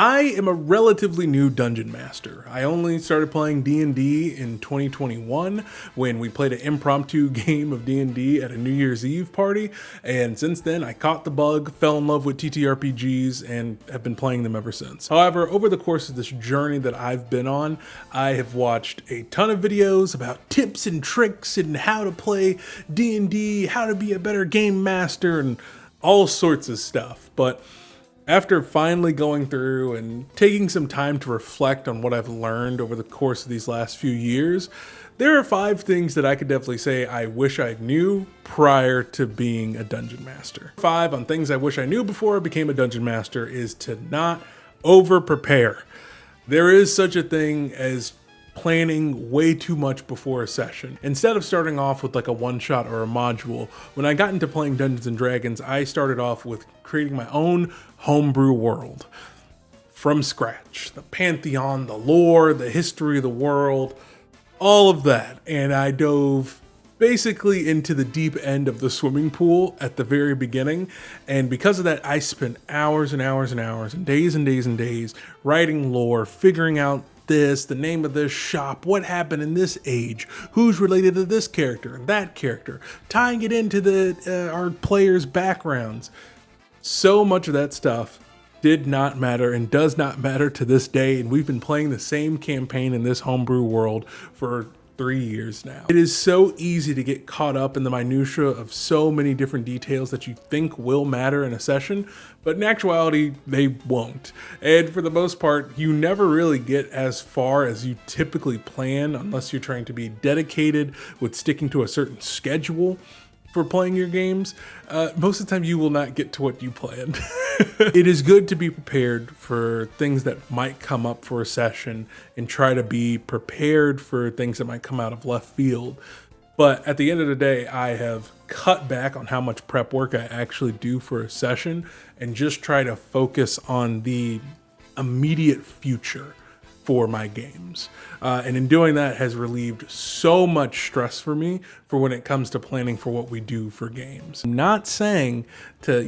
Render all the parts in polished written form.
I am a relatively new dungeon master. I only started playing D&D in 2021 when we played an impromptu game of D&D at a New Year's Eve party, and since then I caught the bug, fell in love with TTRPGs, and have been playing them ever since. However, over the course of this journey that I've been on, I have watched a ton of videos about tips and tricks and how to play D&D, how to be a better game master, and all sorts of stuff. But after finally going through and taking some time to reflect on what I've learned over the course of these last few years, there are 5 things that I could definitely say I wish I knew prior to being a dungeon master. 5 on things I wish I knew before I became a dungeon master is to not over prepare. There is such a thing as planning way too much before a session. Instead of starting off with like a one-shot or a module, when I got into playing Dungeons and Dragons, I started off with creating my own homebrew world from scratch. The pantheon, the lore, the history of the world, all of that. And I dove basically into the deep end of the swimming pool at the very beginning. And because of that, I spent hours and hours and hours and days and days and days writing lore, figuring out this, the name of this shop, what happened in this age, who's related to this character and that character, tying it into our players' backgrounds. So much of that stuff did not matter and does not matter to this day, and we've been playing the same campaign in this homebrew world for 3 years now. It is so easy to get caught up in the minutia of so many different details that you think will matter in a session, but in actuality, they won't. And for the most part, you never really get as far as you typically plan unless you're trying to be dedicated with sticking to a certain schedule for playing your games. Most of the time you will not get to what you planned. It is good to be prepared for things that might come up for a session and try to be prepared for things that might come out of left field. But at the end of the day, I have cut back on how much prep work I actually do for a session and just try to focus on the immediate future for my games. And in doing that has relieved so much stress for me for when it comes to planning for what we do for games. I'm not saying to,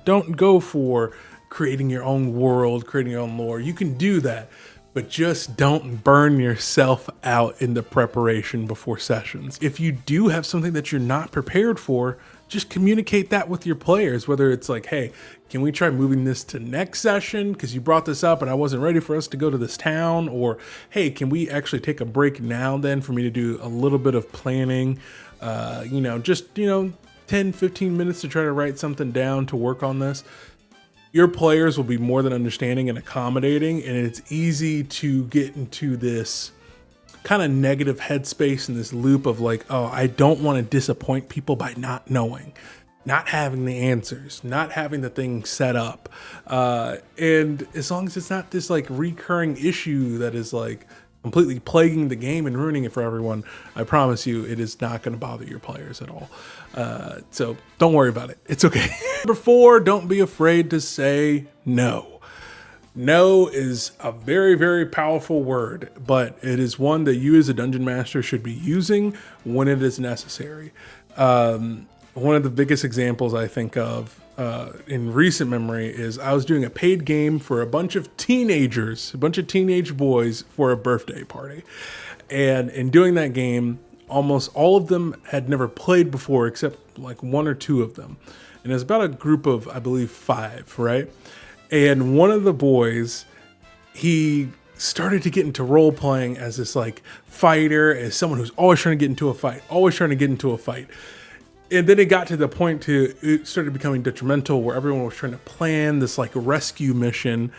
don't go for creating your own world, creating your own lore. You can do that, but just don't burn yourself out in the preparation before sessions. If you do have something that you're not prepared for, just communicate that with your players, whether it's like, hey, can we try moving this to next session because you brought this up and I wasn't ready for us to go to this town, or hey, can we actually take a break now then for me to do a little bit of planning, 10, 15 minutes to try to write something down to work on this. Your players will be more than understanding and accommodating, and it's easy to get into this kind of negative headspace in this loop of like, oh, I don't want to disappoint people by not knowing, not having the answers, not having the thing set up. And as long as it's not this like recurring issue that is like completely plaguing the game and ruining it for everyone, I promise you it is not going to bother your players at all. So don't worry about it. It's okay. Number 4, don't be afraid to say no. No is a very, very powerful word, but it is one that you as a dungeon master should be using when it is necessary. One of the biggest examples I think of in recent memory is I was doing a paid game for a bunch of teenage boys for a birthday party. And in doing that game, almost all of them had never played before except like 1 or 2 of them. And it was about a group of, I believe, 5, right? And one of the boys, he started to get into role playing as this like fighter, as someone who's always trying to get into a fight. And then it got to the point it started becoming detrimental where everyone was trying to plan this like rescue mission.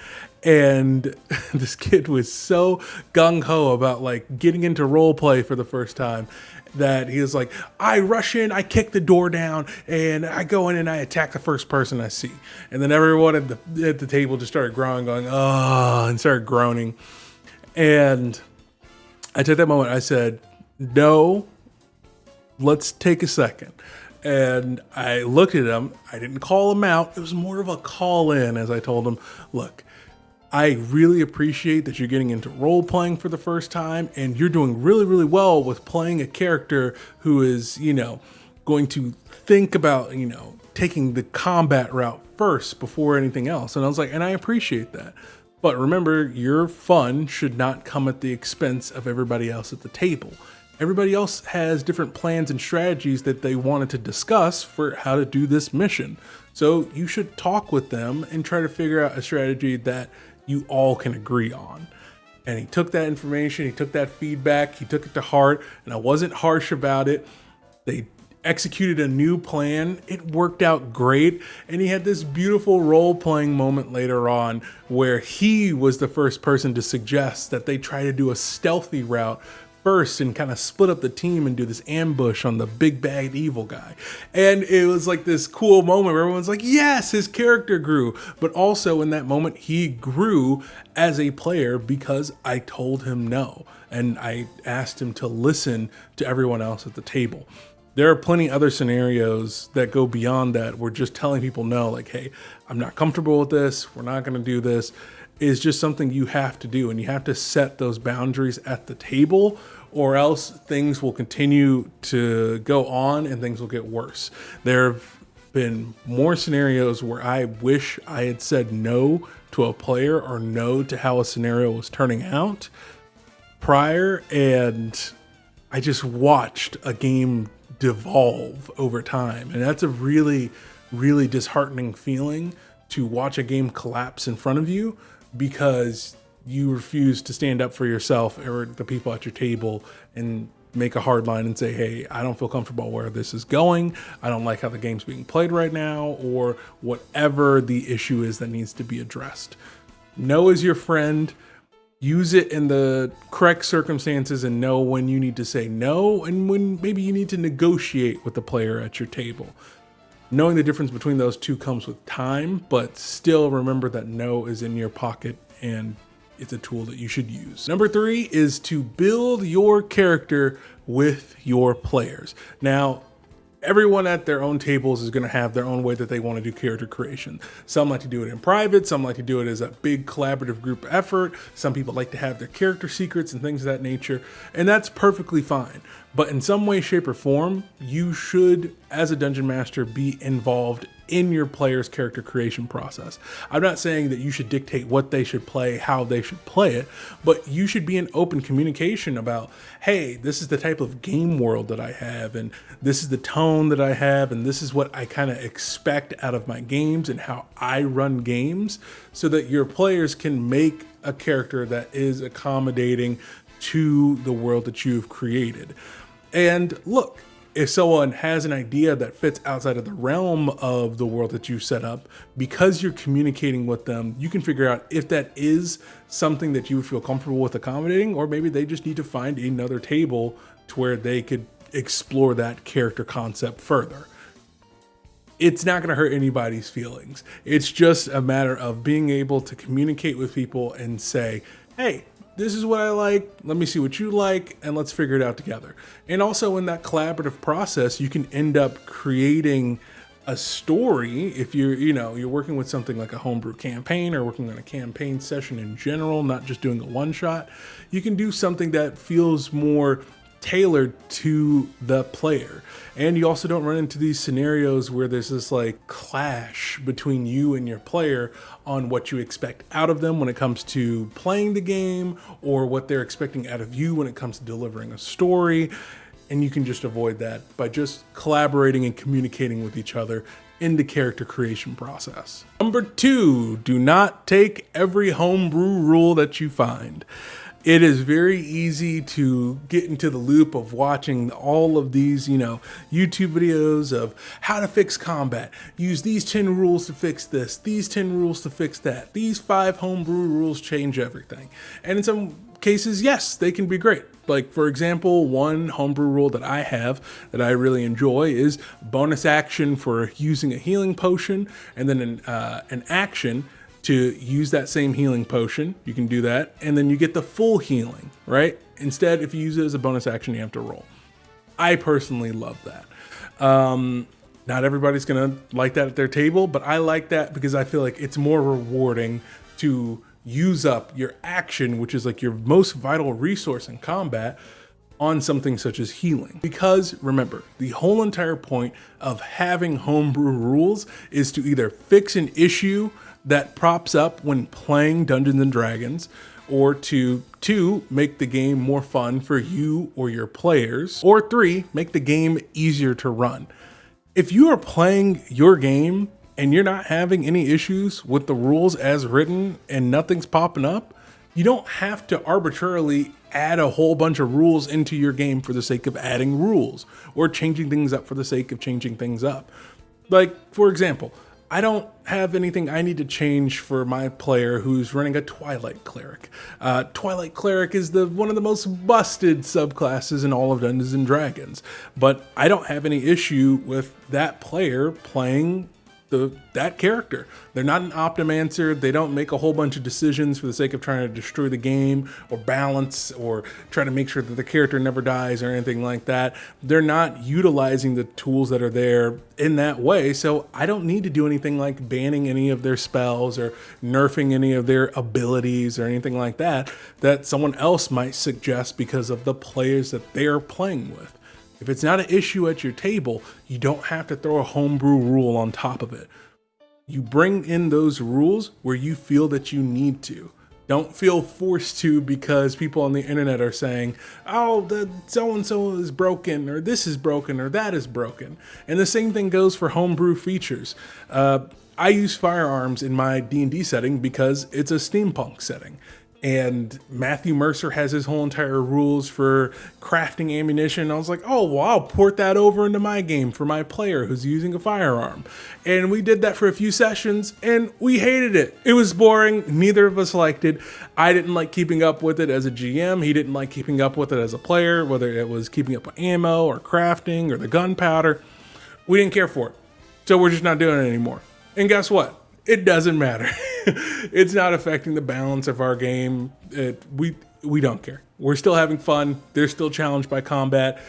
And this kid was so gung-ho about like getting into role play for the first time that he was like, I rush in, I kick the door down, and I go in and I attack the first person I see. And then everyone at the table just started growling, going, oh, and started groaning. And I took that moment, I said, no, let's take a second. And I looked at him, I didn't call him out, it was more of a call in as I told him, look, I really appreciate that you're getting into role playing for the first time, and you're doing really, really well with playing a character who is, going to think about, taking the combat route first before anything else. And I was like, and I appreciate that. But remember, your fun should not come at the expense of everybody else at the table. Everybody else has different plans and strategies that they wanted to discuss for how to do this mission. So you should talk with them and try to figure out a strategy that you all can agree on. And he took that information, he took that feedback, he took it to heart, and I wasn't harsh about it. They executed a new plan. It worked out great. And he had this beautiful role-playing moment later on where he was the first person to suggest that they try to do a stealthy route first and kind of split up the team and do this ambush on the big bad evil guy. And it was like this cool moment where everyone's like, yes, his character grew. But also in that moment, he grew as a player because I told him no. And I asked him to listen to everyone else at the table. There are plenty other scenarios that go beyond that. We're just telling people no, like, hey, I'm not comfortable with this. We're not going to do this. Is just something you have to do, and you have to set those boundaries at the table, or else things will continue to go on and things will get worse. There have been more scenarios where I wish I had said no to a player or no to how a scenario was turning out prior, and I just watched a game devolve over time. And that's a really, really disheartening feeling, to watch a game collapse in front of you because you refuse to stand up for yourself or the people at your table and make a hard line and say, hey, I don't feel comfortable where this is going. I don't like how the game's being played right now, or whatever the issue is that needs to be addressed. No is your friend. Use it in the correct circumstances and know when you need to say no and when maybe you need to negotiate with the player at your table. Knowing the difference between those two comes with time, but still remember that no is in your pocket and it's a tool that you should use. Number 3 is to build your character with your players. Now, everyone at their own tables is going to have their own way that they want to do character creation. Some like to do it in private. Some like to do it as a big collaborative group effort. Some people like to have their character secrets and things of that nature. And that's perfectly fine. But in some way, shape, or form, you should, as a dungeon master, be involved in your player's character creation process. I'm not saying that you should dictate what they should play, how they should play it, but you should be in open communication about, hey, this is the type of game world that I have, and this is the tone that I have, and this is what I kind of expect out of my games and how I run games, so that your players can make a character that is accommodating to the world that you've created. And look, if someone has an idea that fits outside of the realm of the world that you set up, because you're communicating with them, you can figure out if that is something that you would feel comfortable with accommodating, or maybe they just need to find another table to where they could explore that character concept further. It's not going to hurt anybody's feelings. It's just a matter of being able to communicate with people and say, hey, this is what I like, let me see what you like, and let's figure it out together. And also in that collaborative process, you can end up creating a story. If you're working with something like a homebrew campaign or working on a campaign session in general, not just doing a one shot, you can do something that feels more tailored to the player. And you also don't run into these scenarios where there's this like clash between you and your player on what you expect out of them when it comes to playing the game, or what they're expecting out of you when it comes to delivering a story. And you can just avoid that by just collaborating and communicating with each other in the character creation process. Number 2, do not take every homebrew rule that you find. It is very easy to get into the loop of watching all of these, YouTube videos of how to fix combat. Use these 10 rules to fix this, these 10 rules to fix that. These 5 homebrew rules change everything. And in some cases, yes, they can be great. Like, for example, one homebrew rule that I have that I really enjoy is bonus action for using a healing potion, and then an action to use that same healing potion. You can do that, and then you get the full healing, right? Instead, if you use it as a bonus action, you have to roll. I personally love that. Not everybody's gonna like that at their table, but I like that because I feel like it's more rewarding to use up your action, which is like your most vital resource in combat, on something such as healing. Because remember, the whole entire point of having homebrew rules is to either fix an issue that props up when playing Dungeons and Dragons, or two, make the game more fun for you or your players, or three, make the game easier to run. If you are playing your game and you're not having any issues with the rules as written and nothing's popping up, you don't have to arbitrarily add a whole bunch of rules into your game for the sake of adding rules, or changing things up for the sake of changing things up. Like, for example, I don't have anything I need to change for my player who's running a Twilight Cleric. Twilight Cleric is one of the most busted subclasses in all of Dungeons and Dragons, but I don't have any issue with that player playing that character. They're not an Optimancer. They don't make a whole bunch of decisions for the sake of trying to destroy the game or balance or try to make sure that the character never dies or anything like that. They're not utilizing the tools that are there in that way. So I don't need to do anything like banning any of their spells or nerfing any of their abilities or anything like that someone else might suggest because of the players that they're playing with. If it's not an issue at your table, you don't have to throw a homebrew rule on top of it. You bring in those rules where you feel that you need to. Don't feel forced to because people on the internet are saying, oh, the so-and-so is broken, or this is broken, or that is broken. And the same thing goes for homebrew features. I use firearms in my D&D setting because it's a steampunk setting. And Matthew Mercer has his whole entire rules for crafting ammunition. I was like, oh, well, I'll port that over into my game for my player who's using a firearm. And we did that for a few sessions and we hated it. It was boring. Neither of us liked it. I didn't like keeping up with it as a GM. He didn't like keeping up with it as a player, whether it was keeping up with ammo or crafting or the gunpowder. We didn't care for it. So we're just not doing it anymore. And guess what? It doesn't matter. It's not affecting the balance of our game. We don't care. We're still having fun. They're still challenged by combat.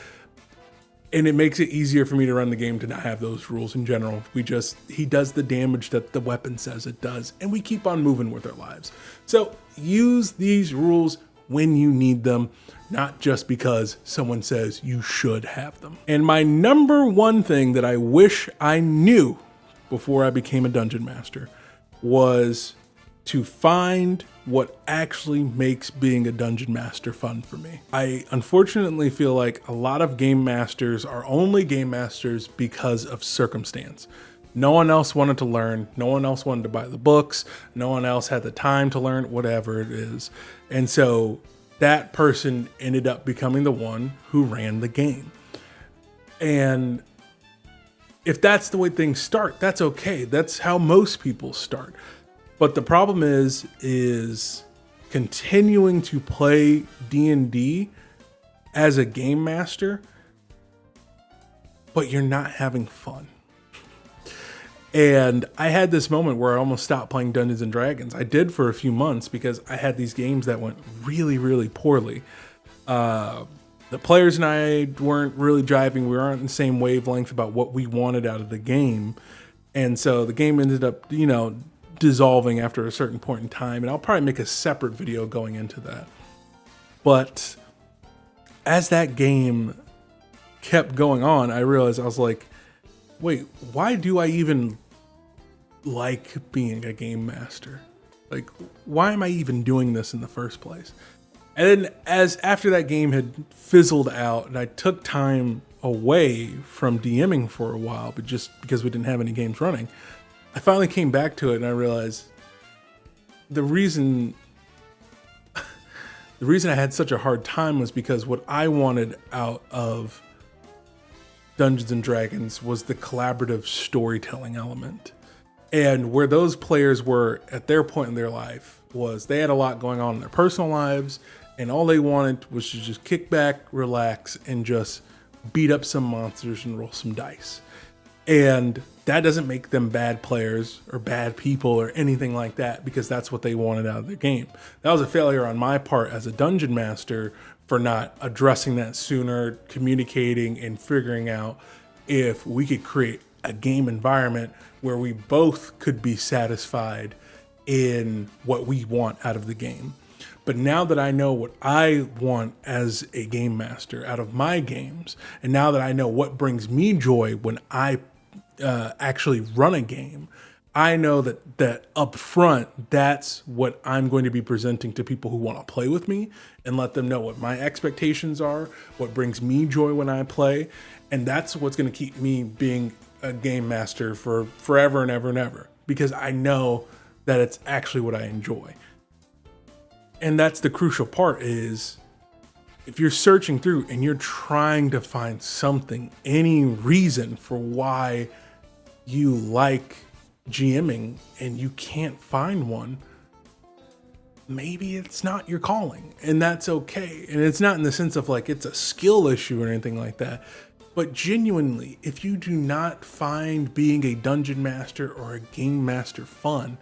And it makes it easier for me to run the game to not have those rules in general. He does the damage that the weapon says it does. And we keep on moving with our lives. So use these rules when you need them, not just because someone says you should have them. And my number one thing that I wish I knew before I became a dungeon master was to find what actually makes being a dungeon master fun for me. I unfortunately feel like a lot of game masters are only game masters because of circumstance. No one else wanted to learn. No one else wanted to buy the books. No one else had the time to learn, whatever it is. And so that person ended up becoming the one who ran the game. And if that's the way things start, that's okay. That's how most people start. But the problem is continuing to play D&D as a game master, but you're not having fun. And I had this moment where I almost stopped playing Dungeons and Dragons. I did for a few months because I had these games that went really, really poorly. The players and I weren't really jiving. We weren't in the same wavelength about what we wanted out of the game. And so the game ended up, dissolving after a certain point in time. And I'll probably make a separate video going into that. But as that game kept going on, I realized I was like, wait, why do I even like being a game master? Like, why am I even doing this in the first place? And then after that game had fizzled out and I took time away from DMing for a while, but just because we didn't have any games running, I finally came back to it and I realized the reason I had such a hard time was because what I wanted out of Dungeons and Dragons was the collaborative storytelling element. And where those players were at their point in their life was they had a lot going on in their personal lives, and all they wanted was to just kick back, relax, and just beat up some monsters and roll some dice. And that doesn't make them bad players or bad people or anything like that, because that's what they wanted out of the game. That was a failure on my part as a dungeon master for not addressing that sooner, communicating and figuring out if we could create a game environment where we both could be satisfied in what we want out of the game. But now that I know what I want as a game master out of my games, and now that I know what brings me joy when I actually run a game, I know that up front, that's what I'm going to be presenting to people who want to play with me, and let them know what my expectations are, what brings me joy when I play. And that's what's going to keep me being a game master for forever and ever and ever, because I know that it's actually what I enjoy. And that's the crucial part, is if you're searching through and you're trying to find something, any reason for why you like GMing and you can't find one, maybe it's not your calling, and that's okay. And it's not in the sense of like it's a skill issue or anything like that, but genuinely, if you do not find being a dungeon master or a game master fun,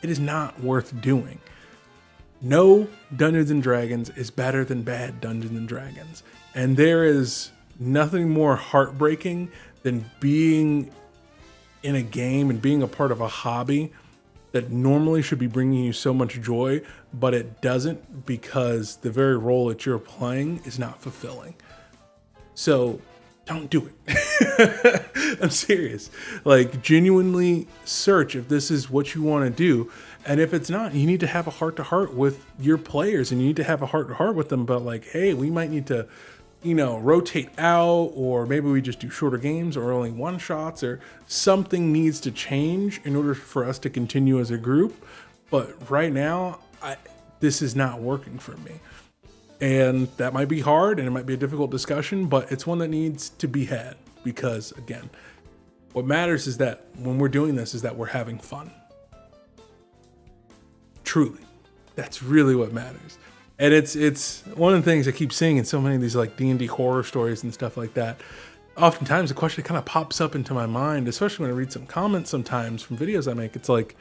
it is not worth doing. No Dungeons and Dragons is better than bad Dungeons and Dragons, and there is nothing more heartbreaking than being in a game and being a part of a hobby that normally should be bringing you so much joy, but it doesn't, because the very role that you're playing is not fulfilling. So don't do it. I'm serious. Like, genuinely search if this is what you want to do. And if it's not, you need to have a heart to heart with your players, and you need to have a heart to heart with them about like, hey, we might need to, rotate out, or maybe we just do shorter games or only one shots, or something needs to change in order for us to continue as a group. But right now, this is not working for me. And that might be hard and it might be a difficult discussion, but it's one that needs to be had, because again, what matters is that when we're doing this is that we're having fun. Truly. That's really what matters. And it's one of the things I keep seeing in so many of these like D&D horror stories and stuff like that. Oftentimes the question kind of pops up into my mind, especially when I read some comments sometimes from videos I make. It's like,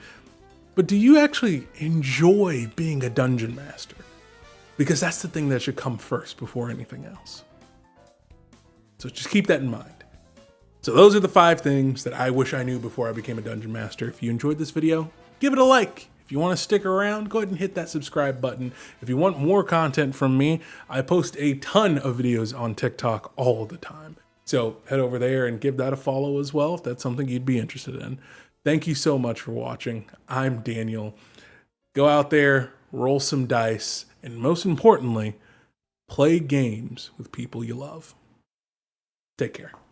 but do you actually enjoy being a dungeon master? Because that's the thing that should come first before anything else. So just keep that in mind. So those are the 5 things that I wish I knew before I became a dungeon master. If you enjoyed this video, give it a like. If you want to stick around, go ahead and hit that subscribe button. If you want more content from me, I post a ton of videos on TikTok all the time. So head over there and give that a follow as well if that's something you'd be interested in. Thank you so much for watching. I'm Daniel. Go out there, roll some dice, and most importantly, play games with people you love. Take care.